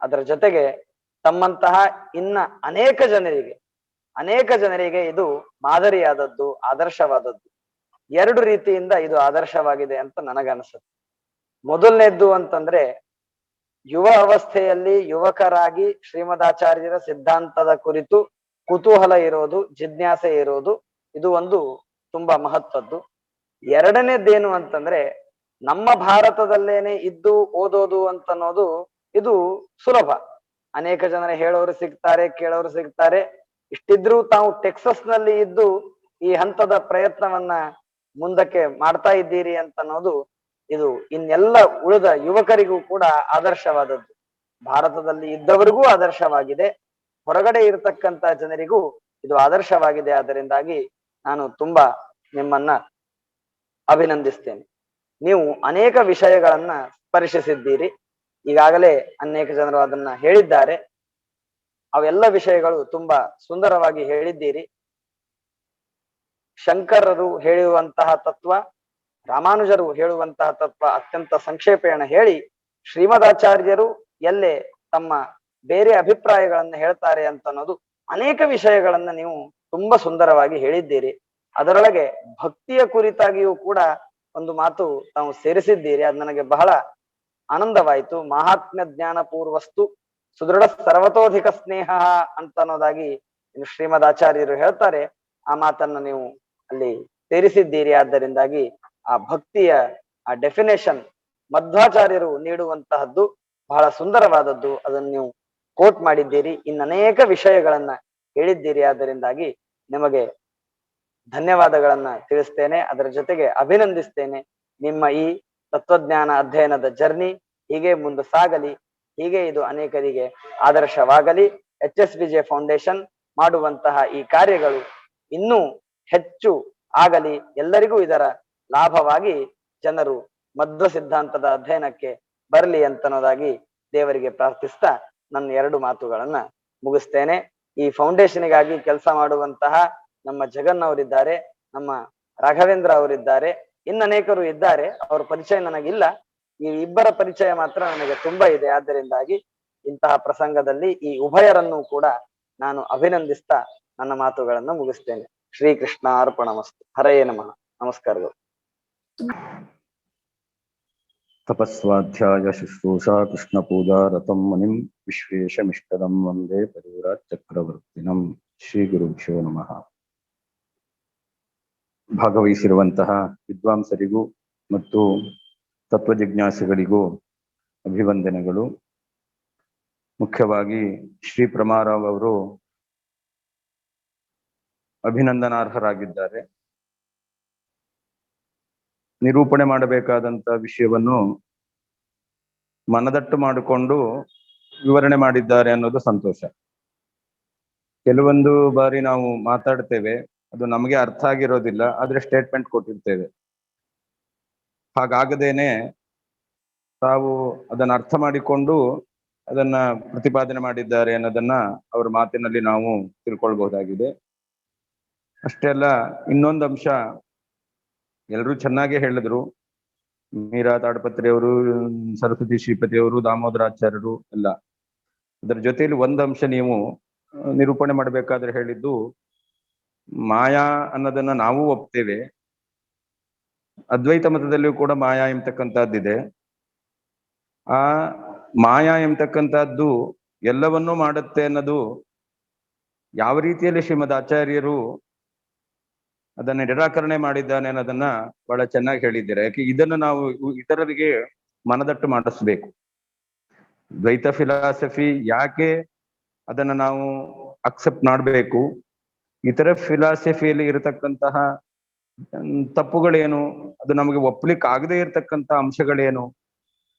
S4: ಅದರ ಜೊತೆಗೆ ತಮ್ಮಂತಹ ಇನ್ನ ಅನೇಕ ಜನರಿಗೆ ಇದು ಮಾದರಿಯಾದದ್ದು, ಆದರ್ಶವಾದದ್ದು. ಎರಡು ರೀತಿಯಿಂದ ಇದು ಆದರ್ಶವಾಗಿದೆ ಅಂತ ನನಗನ್ಸುತ್ತೆ. ಮೊದಲನೇದ್ದು ಅಂತಂದ್ರೆ ಯುವ ಅವಸ್ಥೆಯಲ್ಲಿ ಯುವಕರಾಗಿ ಶ್ರೀಮದಾಚಾರ್ಯರ ಸಿದ್ಧಾಂತದ ಕುರಿತು ಕುತೂಹಲ ಇರೋದು, ಜಿಜ್ಞಾಸೆ ಇರೋದು, ಇದು ಒಂದು ತುಂಬಾ ಮಹತ್ವದ್ದು. ಎರಡನೇದ್ದೇನು ಅಂತಂದ್ರೆ ನಮ್ಮ ಭಾರತದಲ್ಲೇನೆ ಇದ್ದು ಓದೋದು ಅಂತನ್ನೋದು ಇದು ಸುಲಭ. ಅನೇಕ ಜನ ಹೇಳೋರು ಸಿಗ್ತಾರೆ, ಕೇಳೋರು ಸಿಗ್ತಾರೆ. ಇಷ್ಟಿದ್ರೂ ತಾವು ಟೆಕ್ಸಸ್ ನಲ್ಲಿ ಇದ್ದು ಈ ಹಂತದ ಪ್ರಯತ್ನವನ್ನ ಮುಂದಕ್ಕೆ ಮಾಡ್ತಾ ಇದ್ದೀರಿ ಅಂತನ್ನೋದು ಇದು ಇನ್ನೆಲ್ಲ ಉಳಿದ ಯುವಕರಿಗೂ ಕೂಡ ಆದರ್ಶವಾದದ್ದು. ಭಾರತದಲ್ಲಿ ಇದ್ದವರಿಗೂ ಆದರ್ಶವಾಗಿದೆ, ಹೊರಗಡೆ ಇರತಕ್ಕಂತ ಜನರಿಗೂ ಇದು ಆದರ್ಶವಾಗಿದೆ. ಅದರಿಂದಾಗಿ ನಾನು ತುಂಬಾ ನಿಮ್ಮನ್ನ ಅಭಿನಂದಿಸ್ತೇನೆ. ನೀವು ಅನೇಕ ವಿಷಯಗಳನ್ನ ಸ್ಪರ್ಶಿಸಿದ್ದೀರಿ. ಈಗಾಗಲೇ ಅನೇಕ ಜನರು ಅದನ್ನ ಹೇಳಿದ್ದಾರೆ. ಅವೆಲ್ಲ ವಿಷಯಗಳು ತುಂಬಾ ಸುಂದರವಾಗಿ ಹೇಳಿದ್ದೀರಿ. ಶಂಕರರು ಹೇಳುವಂತಹ ತತ್ವ, ರಾಮಾನುಜರು ಹೇಳುವಂತಹ ತತ್ವ ಅತ್ಯಂತ ಸಂಕ್ಷೇಪೇಣ ಹೇಳಿ, ಶ್ರೀಮದಾಚಾರ್ಯರು ಎಲ್ಲೇ ತಮ್ಮ ಬೇರೆ ಅಭಿಪ್ರಾಯಗಳನ್ನ ಹೇಳ್ತಾರೆ ಅಂತ ಅನ್ನೋದು ಅನೇಕ ವಿಷಯಗಳನ್ನ ನೀವು ತುಂಬಾ ಸುಂದರವಾಗಿ ಹೇಳಿದ್ದೀರಿ. ಅದರೊಳಗೆ ಭಕ್ತಿಯ ಕುರಿತಾಗಿಯೂ ಕೂಡ ಒಂದು ಮಾತು ತಾವು ಸೇರಿಸಿದ್ದೀರಿ. ಅದು ನನಗೆ ಬಹಳ ಆನಂದವಾಯಿತು. ಮಹಾತ್ಮ್ಯ ಜ್ಞಾನ ಪೂರ್ವಸ್ತು ಸುದೃಢ ಸರ್ವತೋಧಿಕ ಸ್ನೇಹ ಅಂತ ಅನ್ನೋದಾಗಿ ಶ್ರೀಮದ್ ಆಚಾರ್ಯರು ಹೇಳ್ತಾರೆ. ಆ ಮಾತನ್ನ ನೀವು ಅಲ್ಲಿ ಸೇರಿಸಿದ್ದೀರಿ. ಆದ್ದರಿಂದಾಗಿ ಆ ಭಕ್ತಿಯ ಆ ಡೆಫಿನೇಷನ್ ಮಧ್ವಾಚಾರ್ಯರು ನೀಡುವಂತಹದ್ದು ಬಹಳ ಸುಂದರವಾದದ್ದು. ಅದನ್ನು ನೀವು ಕೋಟ್ ಮಾಡಿದ್ದೀರಿ. ಇನ್ನನೇಕ ವಿಷಯಗಳನ್ನ ಹೇಳಿದ್ದೀರಿ. ಆದ್ದರಿಂದಾಗಿ ನಿಮಗೆ ಧನ್ಯವಾದಗಳನ್ನ ತಿಳಿಸ್ತೇನೆ. ಅದರ ಜೊತೆಗೆ ಅಭಿನಂದಿಸ್ತೇನೆ. ನಿಮ್ಮ ಈ ತತ್ವಜ್ಞಾನ ಅಧ್ಯಯನದ ಜರ್ನಿ ಹೀಗೆ ಮುಂದೆ ಸಾಗಲಿ. ಹೀಗೆ ಇದು ಅನೇಕರಿಗೆ ಆದರ್ಶವಾಗಲಿ. HSvj ಫೌಂಡೇಶನ್ ಮಾಡುವಂತಹ ಈ ಕಾರ್ಯಗಳು ಇನ್ನೂ ಹೆಚ್ಚು ಆಗಲಿ. ಎಲ್ಲರಿಗೂ ಇದರ ಲಾಭವಾಗಿ ಜನರು ಮಧ್ವ ಸಿದ್ಧಾಂತದ ಅಧ್ಯಯನಕ್ಕೆ ಬರಲಿ ಅಂತನ್ನೋದಾಗಿ ದೇವರಿಗೆ ಪ್ರಾರ್ಥಿಸ್ತಾ ನನ್ನ 2 ಮಾತುಗಳನ್ನ ಮುಗಿಸ್ತೇನೆ. ಈ ಫೌಂಡೇಶನ್ಗಾಗಿ ಕೆಲಸ ಮಾಡುವಂತಹ ನಮ್ಮ ಜಗನ್ ಅವರಿದ್ದಾರೆ, ನಮ್ಮ ರಾಘವೇಂದ್ರ ಅವರಿದ್ದಾರೆ, ಇನ್ನನೇಕರು ಇದ್ದಾರೆ. ಅವರ ಪರಿಚಯ ನನಗಿಲ್ಲ. ಈ ಇಬ್ಬರ ಪರಿಚಯ ಮಾತ್ರ ನನಗೆ ತುಂಬಾ ಇದೆ. ಆದ್ದರಿಂದಾಗಿ ಇಂತಹ ಪ್ರಸಂಗದಲ್ಲಿ ಈ ಉಭಯರನ್ನು ಕೂಡ ನಾನು ಅಭಿನಂದಿಸ್ತಾ ನನ್ನ ಮಾತುಗಳನ್ನು ಮುಗಿಸ್ತೇನೆ. ಶ್ರೀಕೃಷ್ಣ ಅರ್ಪಣಮಸ್ತು. ಹರೇ ನಮಃ. ನಮಸ್ಕಾರಗಳು.
S6: ತಪಸ್ವಾಧ್ಯಾಯ ಶುಶ್ರೂಷಾ ಕೃಷ್ಣ ಪೂಜಾ ರಥಂ ಮುನಿಂ ವಿಶ್ವೇಶಮಿಷ್ಟದಂ ವಂದೇ ಪರಿವ್ರಾಟ್ ಚಕ್ರವರ್ತಿನಂ. ಶ್ರೀ ಗುರುಭ್ಯೋ ನಮಃ. ಭಾಗವಹಿಸಿರುವಂತಹ ವಿದ್ವಾಂಸರಿಗೂ ಮತ್ತು ತತ್ವಜಿಜ್ಞಾಸಿಗಳಿಗೂ ಅಭಿವಂದನೆಗಳು. ಮುಖ್ಯವಾಗಿ ಶ್ರೀಪ್ರಮಾ ರಾವ್ ಅವರು ಅಭಿನಂದನಾರ್ಹರಾಗಿದ್ದಾರೆ. ನಿರೂಪಣೆ ಮಾಡಬೇಕಾದಂತ ವಿಷಯವನ್ನು ಮನದಟ್ಟು ಮಾಡಿಕೊಂಡು ವಿವರಣೆ ಮಾಡಿದ್ದಾರೆ ಅನ್ನೋದು ಸಂತೋಷ. ಕೆಲವೊಂದು ಬಾರಿ ನಾವು ಮಾತಾಡ್ತೇವೆ, ಅದು ನಮಗೆ ಅರ್ಥ ಆಗಿರೋದಿಲ್ಲ, ಆದ್ರೆ ಸ್ಟೇಟ್ಮೆಂಟ್ ಕೊಟ್ಟಿರ್ತೇವೆ. ಹಾಗಾಗದೇನೆ ತಾವು ಅದನ್ನ ಅರ್ಥ ಮಾಡಿಕೊಂಡು ಅದನ್ನ ಪ್ರತಿಪಾದನೆ ಮಾಡಿದ್ದಾರೆ ಅನ್ನೋದನ್ನ ಅವ್ರ ಮಾತಿನಲ್ಲಿ ನಾವು ತಿಳ್ಕೊಳ್ಬಹುದಾಗಿದೆ. ಅಷ್ಟೇ ಅಲ್ಲ, ಇನ್ನೊಂದು ಅಂಶ ಎಲ್ಲರೂ ಚೆನ್ನಾಗೇ ಹೇಳಿದ್ರು. ಮೀರಾ ತಾಡಪತ್ರಿ ಅವರು, ಸರಸ್ವತಿ ಶ್ರೀಪತಿ ಅವರು, ದಾಮೋದರಾಚಾರ್ಯರು ಎಲ್ಲ. ಅದರ ಜೊತೆಯಲ್ಲಿ ಒಂದು ಅಂಶ ನೀವು ನಿರೂಪಣೆ ಮಾಡಬೇಕಾದ್ರೆ ಹೇಳಿದ್ದು, ಮಾಯಾ ಅನ್ನೋದನ್ನ ನಾವು ಒಪ್ತೇವೆ. ಅದ್ವೈತ ಮತದಲ್ಲಿಯೂ ಕೂಡ ಮಾಯಾ ಎಂಬತಕ್ಕಂಥದ್ದಿದೆ. ಆ ಮಾಯಾ ಎಂಬತಕ್ಕಂಥದ್ದು ಎಲ್ಲವನ್ನೂ ಮಾಡುತ್ತೆ ಅನ್ನೋದು ಯಾವ ರೀತಿಯಲ್ಲಿ ಶ್ರೀಮದ್ ಆಚಾರ್ಯರು ಅದನ್ನ ನಿರಾಕರಣೆ ಮಾಡಿದ್ದಾನೆ ಅನ್ನೋದನ್ನ ಬಹಳ ಚೆನ್ನಾಗಿ ಹೇಳಿದ್ದೀರಾ. ಯಾಕೆ ಇದನ್ನು ನಾವು ಇತರರಿಗೆ ಮನದಟ್ಟು ಮಾಡಿಸ್ಬೇಕು. ದ್ವೈತ ಫಿಲಾಸಫಿ ಯಾಕೆ ಅದನ್ನ ನಾವು ಅಕ್ಸೆಪ್ಟ್ ಮಾಡಬೇಕು, ಇತರ ಫಿಲಾಸಫಿಯಲ್ಲಿ ಇರತಕ್ಕಂತಹ ತಪ್ಪುಗಳೇನು, ಅದು ನಮಗೆ ಒಪ್ಲಿಕ್ಕೆ ಆಗದೆ ಇರತಕ್ಕಂತ ಅಂಶಗಳೇನು,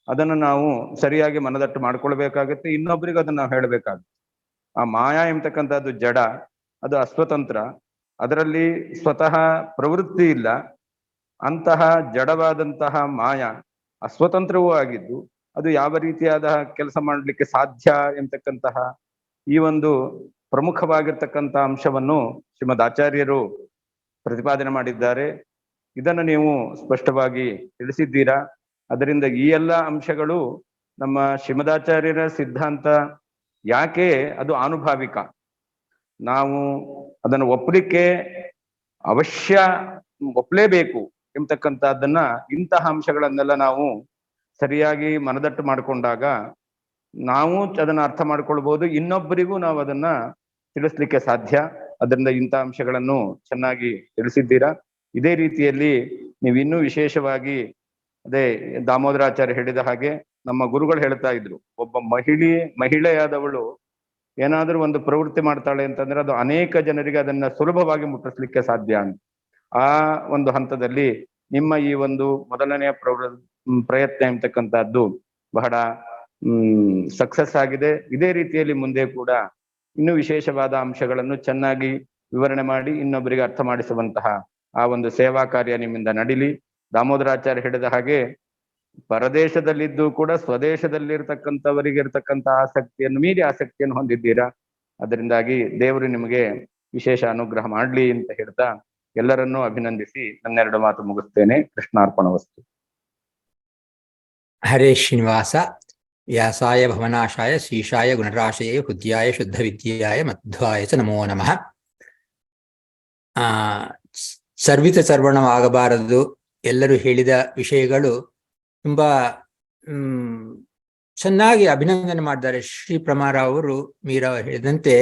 S6: ಅದನ್ನು ನಾವು ಸರಿಯಾಗಿ ಮನದಟ್ಟು ಮಾಡ್ಕೊಳ್ಬೇಕಾಗತ್ತೆ. ಇನ್ನೊಬ್ರಿಗೆ ಅದನ್ನ ನಾವು ಹೇಳ್ಬೇಕಾಗುತ್ತೆ. ಆ ಮಾಯಾ ಎಂಬತಕ್ಕಂಥದ್ದು ಜಡ, ಅದು ಅಸ್ವತಂತ್ರ, ಅದರಲ್ಲಿ ಸ್ವತಃ ಪ್ರವೃತ್ತಿ ಇಲ್ಲ. ಅಂತಹ ಜಡವಾದಂತಹ ಮಾಯಾ ಅಸ್ವತಂತ್ರವೂ ಆಗಿದ್ದು ಅದು ಯಾವ ರೀತಿಯಾದ ಕೆಲಸ ಮಾಡಲಿಕ್ಕೆ ಸಾಧ್ಯ ಎಂಬತಕ್ಕಂತಹ ಈ ಒಂದು ಪ್ರಮುಖವಾಗಿರ್ತಕ್ಕಂಥ ಅಂಶವನ್ನು ಶ್ರೀಮದ್ ಆಚಾರ್ಯರು ಪ್ರತಿಪಾದನೆ ಮಾಡಿದ್ದಾರೆ. ಇದನ್ನು ನೀವು ಸ್ಪಷ್ಟವಾಗಿ ತಿಳಿಸಿದ್ದೀರಾ. ಅದರಿಂದ ಈ ಎಲ್ಲ ಅಂಶಗಳು ನಮ್ಮ ಶ್ರೀಮದಾಚಾರ್ಯರ ಸಿದ್ಧಾಂತ ಯಾಕೆ ಅದು ಆನುಭಾವಿಕ, ನಾವು ಅದನ್ನು ಒಪ್ಪಲಿಕ್ಕೆ ಅವಶ್ಯ ಒಪ್ಪಲೇಬೇಕು ಎಂಬತಕ್ಕಂಥದ್ದನ್ನ, ಇಂತಹ ಅಂಶಗಳನ್ನೆಲ್ಲ ನಾವು ಸರಿಯಾಗಿ ಮನದಟ್ಟು ಮಾಡಿಕೊಂಡಾಗ ನಾವು ಅದನ್ನ ಅರ್ಥ ಮಾಡ್ಕೊಳ್ಬಹುದು, ಇನ್ನೊಬ್ಬರಿಗೂ ನಾವು ಅದನ್ನ ತಿಳಿಸ್ಲಿಕ್ಕೆ ಸಾಧ್ಯ. ಅದರಿಂದ ಇಂಥ ಅಂಶಗಳನ್ನು ಚೆನ್ನಾಗಿ ತಿಳಿಸಿದ್ದೀರಾ. ಇದೇ ರೀತಿಯಲ್ಲಿ ನೀವು ಇನ್ನೂ ವಿಶೇಷವಾಗಿ, ಅದೇ ದಾಮೋದರಾಚಾರ್ಯ ಹೇಳಿದ ಹಾಗೆ ನಮ್ಮ ಗುರುಗಳು ಹೇಳ್ತಾ ಇದ್ರು, ಒಬ್ಬ ಮಹಿಳೆಯಾದವಳು ಏನಾದ್ರೂ ಒಂದು ಪ್ರವೃತ್ತಿ ಮಾಡ್ತಾಳೆ ಅಂತಂದ್ರೆ ಅದು ಅನೇಕ ಜನರಿಗೆ ಅದನ್ನ ಸುಲಭವಾಗಿ ಮುಟ್ಟಿಸ್ಲಿಕ್ಕೆ ಸಾಧ್ಯ ಅಂತ. ಆ ಒಂದು ಹಂತದಲ್ಲಿ ನಿಮ್ಮ ಈ ಒಂದು ಮೊದಲನೆಯ ಪ್ರಯತ್ನ ಎಂಬತಕ್ಕಂಥದ್ದು ಬಹಳ ಸಕ್ಸಸ್ ಆಗಿದೆ. ಇದೇ ರೀತಿಯಲ್ಲಿ ಮುಂದೆ ಕೂಡ ಇನ್ನೂ ವಿಶೇಷವಾದ ಅಂಶಗಳನ್ನು ಚೆನ್ನಾಗಿ ವಿವರಣೆ ಮಾಡಿ ಇನ್ನೊಬ್ಬರಿಗೆ ಅರ್ಥ ಮಾಡಿಸುವಂತಹ ಆ ಒಂದು ಸೇವಾ ಕಾರ್ಯ ನಿಮ್ಮಿಂದ ನಡೀಲಿ. ದಾಮೋದರಾಚಾರ್ಯ ಹೇಳಿದ ಹಾಗೆ ಪರದೇಶದಲ್ಲಿದ್ದು ಕೂಡ ಸ್ವದೇಶದಲ್ಲಿರ್ತಕ್ಕಂಥವರಿಗೆ ಇರ್ತಕ್ಕಂಥ ಆಸಕ್ತಿಯನ್ನು ಮೀರಿ ಆಸಕ್ತಿಯನ್ನು ಹೊಂದಿದ್ದೀರಾ. ಅದರಿಂದಾಗಿ ದೇವರು ನಿಮಗೆ ವಿಶೇಷ ಅನುಗ್ರಹ ಮಾಡ್ಲಿ ಅಂತ ಹೇಳ್ತಾ ಎಲ್ಲರನ್ನೂ ಅಭಿನಂದಿಸಿ ನನ್ನೆರಡು ಮಾತು ಮುಗಿಸ್ತೇನೆ. ಕೃಷ್ಣಾರ್ಪಣವಸ್ತು.
S3: ಹರೇ ಶ್ರೀನಿವಾಸ. ವ್ಯಾಸಾಯ ಭವನಾಶಾಯ ಶ್ರೀಶಾಯ ಗುಣರಾಶಯೇ ಹೃದ್ಯಾಯ ಶುದ್ಧ ವಿದ್ಯಾಯ ಮಧ್ವಾಯ ಚ ನಮೋ ನಮಃ. ಸರ್ವಿತ ಸರ್ವಣವಾಗಬಾರದು. ಎಲ್ಲರೂ ಹೇಳಿದ ವಿಷಯಗಳು ತುಂಬಾ ಚೆನ್ನಾಗಿ ಅಭಿನಂದನೆ ಮಾಡಿದ್ದಾರೆ. ಶ್ರೀಪ್ರಮಾ ರಾವ್ ಅವರು, ಮೀರಾ ಹೇಳಿದಂತೆ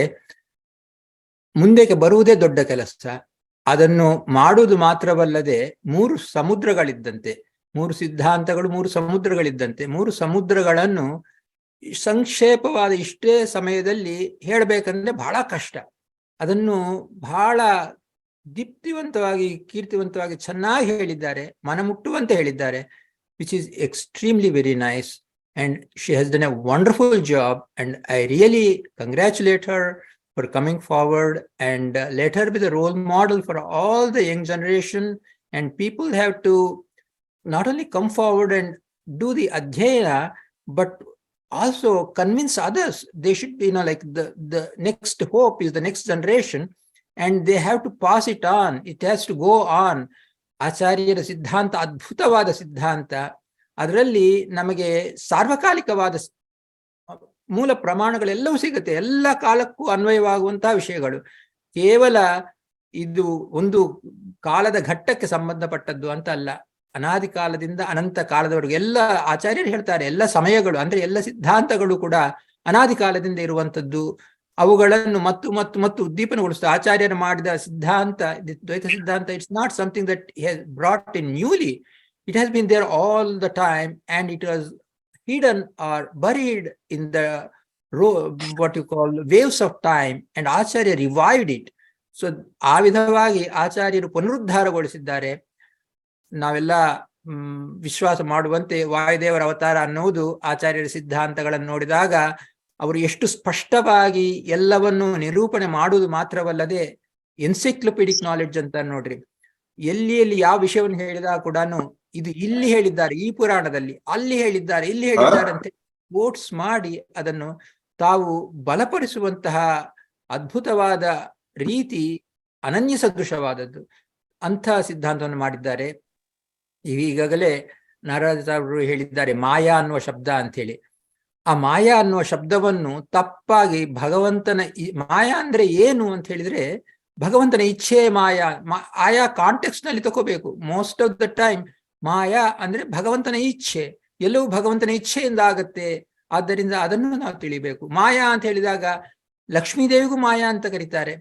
S3: ಮುಂದಕ್ಕೆ ಬರುವುದೇ ದೊಡ್ಡ ಕೆಲಸ. ಅದನ್ನು ಮಾಡುವುದು ಮಾತ್ರವಲ್ಲದೆ 3 ಸಮುದ್ರಗಳಿದ್ದಂತೆ, 3 ಸಿದ್ಧಾಂತಗಳು 3 ಸಮುದ್ರಗಳಿದ್ದಂತೆ, 3 ಸಮುದ್ರಗಳನ್ನು ಸಂಕ್ಷೇಪವಾದ ಇಷ್ಟೇ ಸಮಯದಲ್ಲಿ ಹೇಳಬೇಕಂದ್ರೆ ಬಹಳ ಕಷ್ಟ. ಅದನ್ನು ಬಹಳ ದೀಪ್ತಿವಂತವಾಗಿ, ಕೀರ್ತಿವಂತವಾಗಿ ಚೆನ್ನಾಗಿ ಹೇಳಿದ್ದಾರೆ, ಮನಮುಟ್ಟುವಂತೆ ಹೇಳಿದ್ದಾರೆ, which is extremely very nice, and she has done a wonderful job, and I really congratulate her for coming forward and let her be the role model for all the young generation. And people have to not only come forward and do the adhyayana, but also convince others. They should be, like the next hope is the next generation, and they have to pass it on. It has to go on. ಆಚಾರ್ಯರ ಸಿದ್ಧಾಂತ ಅದ್ಭುತವಾದ ಸಿದ್ಧಾಂತ. ಅದರಲ್ಲಿ ನಮಗೆ ಸಾರ್ವಕಾಲಿಕವಾದ ಮೂಲ ಪ್ರಮಾಣಗಳೆಲ್ಲವೂ ಸಿಗುತ್ತೆ, ಎಲ್ಲ ಕಾಲಕ್ಕೂ ಅನ್ವಯವಾಗುವಂತಹ ವಿಷಯಗಳು. ಕೇವಲ ಇದು ಒಂದು ಕಾಲದ ಘಟ್ಟಕ್ಕೆ ಸಂಬಂಧಪಟ್ಟದ್ದು ಅಂತ ಅಲ್ಲ, ಅನಾದಿ ಕಾಲದಿಂದ ಅನಂತ ಕಾಲದವರೆಗೂ ಎಲ್ಲ ಆಚಾರ್ಯರು ಹೇಳ್ತಾರೆ, ಎಲ್ಲ ಸಮಯಗಳು ಅಂದ್ರೆ ಎಲ್ಲ ಸಿದ್ಧಾಂತಗಳು ಕೂಡ ಅನಾದಿ ಕಾಲದಿಂದ ಇರುವಂತದ್ದು. ಅವುಗಳನ್ನು ಮತ್ತು ಉದ್ದೀಪನಗೊಳಿಸ್ತಾ ಆಚಾರ್ಯರು ಮಾಡಿದ ಸಿದ್ಧಾಂತ, ದ್ವೈತ ಸಿದ್ಧಾಂತ, it's not something that he has brought in newly. It has been there all the time, and it was hidden or buried in the what you call waves of time, and Acharya revived it. So ಆ ವಿಧವಾಗಿ ಆಚಾರ್ಯರು ಪುನರುದ್ಧಾರಗೊಳಿಸಿದ್ದಾರೆ. ನಾವೆಲ್ಲ ವಿಶ್ವಾಸ ಮಾಡುವಂತೆ ವಾಯುದೇವರ ಅವತಾರ ಅನ್ನುವುದು ಆಚಾರ್ಯರ ಸಿದ್ಧಾಂತಗಳನ್ನು ನೋಡಿದಾಗ ಅವರು ಎಷ್ಟು ಸ್ಪಷ್ಟವಾಗಿ ಎಲ್ಲವನ್ನು ನಿರೂಪಣೆ ಮಾಡುವುದು ಮಾತ್ರವಲ್ಲದೆ ಎನ್ಸೈಕ್ಲೋಪೀಡಿಕ್ ನಾಲೆಡ್ಜ್ ಅಂತ ನೋಡ್ರಿ. ಎಲ್ಲಿ ಯಾವ ವಿಷಯವನ್ನು ಹೇಳಿದಾಗ ಕೂಡ ಇದು ಇಲ್ಲಿ ಹೇಳಿದ್ದಾರೆ, ಈ ಪುರಾಣದಲ್ಲಿ, ಅಲ್ಲಿ ಹೇಳಿದ್ದಾರೆ, ಇಲ್ಲಿ ಹೇಳಿದ್ದಾರೆ ಅಂತ ಕೋಟ್ಸ್ ಮಾಡಿ ಅದನ್ನು ತಾವು ಬಲಪಡಿಸುವಂತಹ ಅದ್ಭುತವಾದ ರೀತಿ ಅನನ್ಯ ಸದೃಶವಾದದ್ದು. ಅಂಥ ಸಿದ್ಧಾಂತವನ್ನು ಮಾಡಿದ್ದಾರೆ. ಈಗಾಗಲೇ ನಾರಾಯಣ ಅವರು ಹೇಳಿದ್ದಾರೆ ಮಾಯಾ ಅನ್ನುವ ಶಬ್ದ ಅಂತ ಹೇಳಿ. ಆ ಮಾಯಾ ಅನ್ನುವ ಶಬ್ದವನ್ನು ತಪ್ಪಾಗಿ ಭಗವಂತನ ಮಾಯಾ ಅಂದ್ರೆ ಏನು ಅಂತ ಹೇಳಿದ್ರೆ ಭಗವಂತನ ಇಚ್ಛೆ ಮಾಯಾ, ಆಯಾ ಕಾಂಟೆಕ್ಸ್ಟ್ ನಲ್ಲಿ ತಗೋಬೇಕು. ಮೋಸ್ಟ್ ಆಫ್ ದ ಟೈಮ್ ಮಾಯಾ ಅಂದ್ರೆ ಭಗವಂತನ ಇಚ್ಛೆ, ಎಲ್ಲವೂ ಭಗವಂತನ ಇಚ್ಛೆಯಿಂದ ಆಗತ್ತೆ. ಆದ್ದರಿಂದ ಅದನ್ನು ನಾವು ತಿಳಿಬೇಕು. ಮಾಯಾ ಅಂತ ಹೇಳಿದಾಗ ಲಕ್ಷ್ಮೀದೇವಿಗೂ ಮಾಯಾ ಅಂತ ಕರೀತಾರೆ.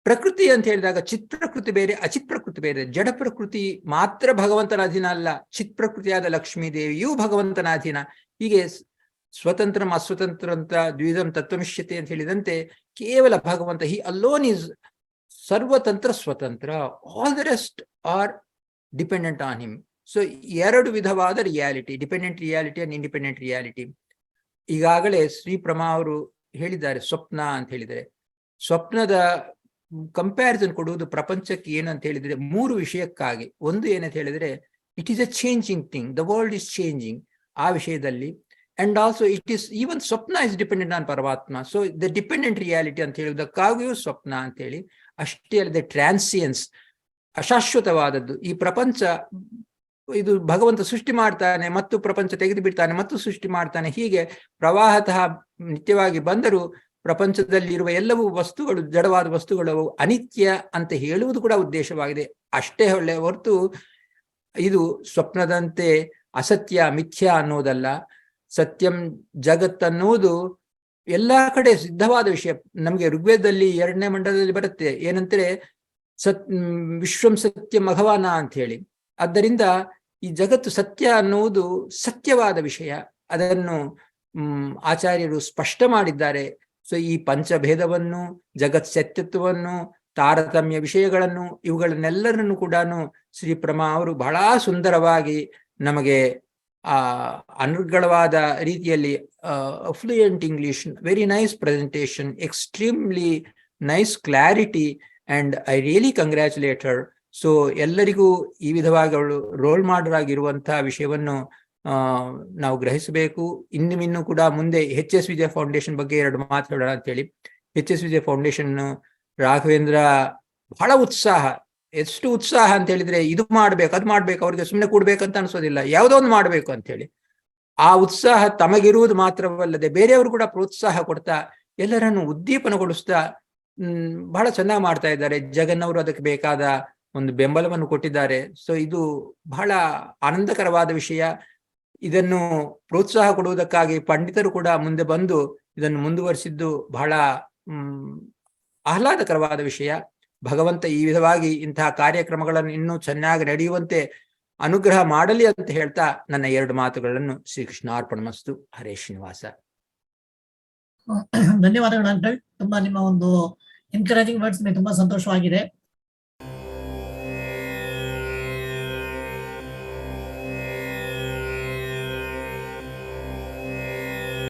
S3: ಪ್ರಕೃತಿ ಅಂತ ಹೇಳಿದಾಗ ಚಿತ್ ಪ್ರಕೃತಿ ಬೇರೆ, ಅಚಿತ್ ಪ್ರಕೃತಿ ಬೇರೆ. ಜಡ ಪ್ರಕೃತಿ ಮಾತ್ರ ಭಗವಂತನ ಅಧೀನ ಅಲ್ಲ, ಚಿತ್ ಪ್ರಕೃತಿಯಾದ ಲಕ್ಷ್ಮೀದೇವಿಯೂ ಭಗವಂತನ ಅಧೀನ. ಹೀಗೆ ಸ್ವತಂತ್ರ ಅಸ್ವತಂತ್ರ ಅಂತ ದ್ವಿಧಂ ತತ್ವಮಿಷ್ಯತೆ ಅಂತ ಹೇಳಿದಂತೆ ಕೇವಲ ಭಗವಂತ, ಹಿ ಅಲೋನ್ ಈಸ್ ಸರ್ವತಂತ್ರ ಸ್ವತಂತ್ರ, all the rest are dependent on him. So 2 ವಿಧವಾದ reality, dependent reality and independent reality. ಈಗಾಗಲೇ ಶ್ರೀಪ್ರಮಾ ಅವರು ಹೇಳಿದ್ದಾರೆ ಸ್ವಪ್ನ ಅಂತ ಹೇಳಿದರೆ. ಸ್ವಪ್ನದ ಕಂಪ್ಯಾರಿಸನ್ ಕೊಡುವುದು ಪ್ರಪಂಚಕ್ಕೆ ಏನು ಅಂತ ಹೇಳಿದ್ರೆ 3 ವಿಷಯಕ್ಕಾಗಿ. ಒಂದು ಏನಂತ ಹೇಳಿದ್ರೆ it is A changing thing, the world is changing, ಆ ವಿಷಯದಲ್ಲಿ. And also it is even Swapna is dependent on ಪರಮಾತ್ಮ. ಸೊ ದ ಡಿಪೆಂಡೆಂಟ್ ರಿಯಾಲಿಟಿ ಅಂತ ಹೇಳುವುದಕ್ಕಾಗಿಯೂ ಸ್ವಪ್ನ ಅಂತ ಹೇಳಿ. ಅಷ್ಟೇ ಅಲ್ಲದೆ ಟ್ರಾನ್ಸಿಯನ್ಸ್, ಅಶಾಶ್ವತವಾದದ್ದು. ಈ ಪ್ರಪಂಚ ಇದು ಭಗವಂತ ಸೃಷ್ಟಿ ಮಾಡ್ತಾನೆ ಮತ್ತು ಪ್ರಪಂಚ ತೆಗೆದು ಬಿಡ್ತಾನೆ ಮತ್ತು ಸೃಷ್ಟಿ ಮಾಡ್ತಾನೆ. ಹೀಗೆ ಪ್ರವಾಹತಃ ನಿತ್ಯವಾಗಿ ಬಂದರೂ ಪ್ರಪಂಚದಲ್ಲಿ ಇರುವ ಎಲ್ಲವೂ ವಸ್ತುಗಳು, ಜಡವಾದ ವಸ್ತುಗಳು ಅನಿತ್ಯ ಅಂತ ಹೇಳುವುದು ಕೂಡ ಉದ್ದೇಶವಾಗಿದೆ. ಅಷ್ಟೇ ಒಳ್ಳೆ ಹೊರತು ಇದು ಸ್ವಪ್ನದಂತೆ ಅಸತ್ಯ ಮಿಥ್ಯ ಅನ್ನೋದಲ್ಲ. ಸತ್ಯಂ ಜಗತ್ತನ್ನುವುದು ಎಲ್ಲಾ ಕಡೆ ಸಿದ್ಧವಾದ ವಿಷಯ. ನಮಗೆ ಋಗ್ವೇದದಲ್ಲಿ 2ನೇ ಮಂಡಲದಲ್ಲಿ ಬರುತ್ತೆ, ಏನಂದ್ರೆ ವಿಶ್ವಂ ಸತ್ಯ ಮಘವಾನ ಅಂತ ಹೇಳಿ. ಆದ್ದರಿಂದ ಈ ಜಗತ್ತು ಸತ್ಯ ಅನ್ನುವುದು ಸತ್ಯವಾದ ವಿಷಯ. ಅದನ್ನು ಆಚಾರ್ಯರು ಸ್ಪಷ್ಟ ಮಾಡಿದ್ದಾರೆ. ಸೊ ಈ ಪಂಚಭೇದವನ್ನು, ಜಗತ್ ಸತ್ಯತ್ವವನ್ನು, ತಾರತಮ್ಯ ವಿಷಯಗಳನ್ನು, ಇವುಗಳನ್ನೆಲ್ಲರನ್ನು ಕೂಡ ಶ್ರೀಪ್ರಮಾ ಅವರು ಬಹಳ ಸುಂದರವಾಗಿ ನಮಗೆ ಅನುರ್ಗಳವಾದ ರೀತಿಯಲ್ಲಿ fluent English, very nice presentation, extremely nice clarity, and I really congratulate Har. So ಎಲ್ಲರಿಗೂ ಈ ವಿಧವಾಗಿ ಅವಳು ರೋಲ್ ಮಾಡಲ್ ಆಗಿರುವಂತಹ ವಿಷಯವನ್ನು ನಾವು ಗ್ರಹಿಸಬೇಕು. ಇನ್ನೂ ಕೂಡ ಮುಂದೆ HSvj ಫೌಂಡೇಶನ್ ಬಗ್ಗೆ 2 ಮಾತು ಹೇಳೋಣ ಅಂತ ಹೇಳಿ. HSvj ಫೌಂಡೇಶನ್ ರಾಘವೇಂದ್ರ ಬಹಳ ಉತ್ಸಾಹ, ಎಷ್ಟು ಉತ್ಸಾಹ ಅಂತ ಹೇಳಿದ್ರೆ ಇದು ಮಾಡ್ಬೇಕು, ಅದು ಮಾಡ್ಬೇಕು, ಅವ್ರಿಗೆ ಸುಮ್ಮನೆ ಕೂಡ್ಬೇಕಂತ ಅನ್ಸೋದಿಲ್ಲ, ಯಾವುದೋ ಒಂದು ಮಾಡ್ಬೇಕು ಅಂತ ಹೇಳಿ. ಆ ಉತ್ಸಾಹ ತಮಗಿರುವುದು ಮಾತ್ರವಲ್ಲದೆ ಬೇರೆಯವರು ಕೂಡ ಪ್ರೋತ್ಸಾಹ ಕೊಡ್ತಾ ಎಲ್ಲರನ್ನು ಉದ್ದೀಪನಗೊಳಿಸ್ತಾ ಬಹಳ ಚೆನ್ನಾಗಿ ಮಾಡ್ತಾ ಇದ್ದಾರೆ. ಜಗನ್ನವರು ಅದಕ್ಕೆ ಬೇಕಾದ ಒಂದು ಬೆಂಬಲವನ್ನು ಕೊಟ್ಟಿದ್ದಾರೆ. ಸೊ ಇದು ಬಹಳ ಆನಂದಕರವಾದ ವಿಷಯ. ಇದನ್ನು ಪ್ರೋತ್ಸಾಹ ಕೊಡುವುದಕ್ಕಾಗಿ ಪಂಡಿತರು ಕೂಡ ಮುಂದೆ ಬಂದು ಇದನ್ನು ಮುಂದುವರಿಸಿದ್ದು ಬಹಳ ಆಹ್ಲಾದಕರವಾದ ವಿಷಯ. ಭಗವಂತ ಈ ವಿಧವಾಗಿ ಇಂತಹ ಕಾರ್ಯಕ್ರಮಗಳನ್ನು ಇನ್ನೂ ಚೆನ್ನಾಗಿ ನಡೆಯುವಂತೆ ಅನುಗ್ರಹ ಮಾಡಲಿ ಅಂತ ಹೇಳ್ತಾ ನನ್ನ 2 ಮಾತುಗಳನ್ನು ಶ್ರೀಕೃಷ್ಣಾರ್ಪಣಮಸ್ತು. ಹರೇ ಶ್ರೀನಿವಾಸ.
S7: ಧನ್ಯವಾದಗಳು ಅಂಕಲ್. ತುಂಬಾ ನಿಮ್ಮ ಒಂದು ಎನ್ಕರೇಜಿಂಗ್ ವರ್ಡ್ಸ್ ತುಂಬಾ ಸಂತೋಷವಾಗಿದೆ.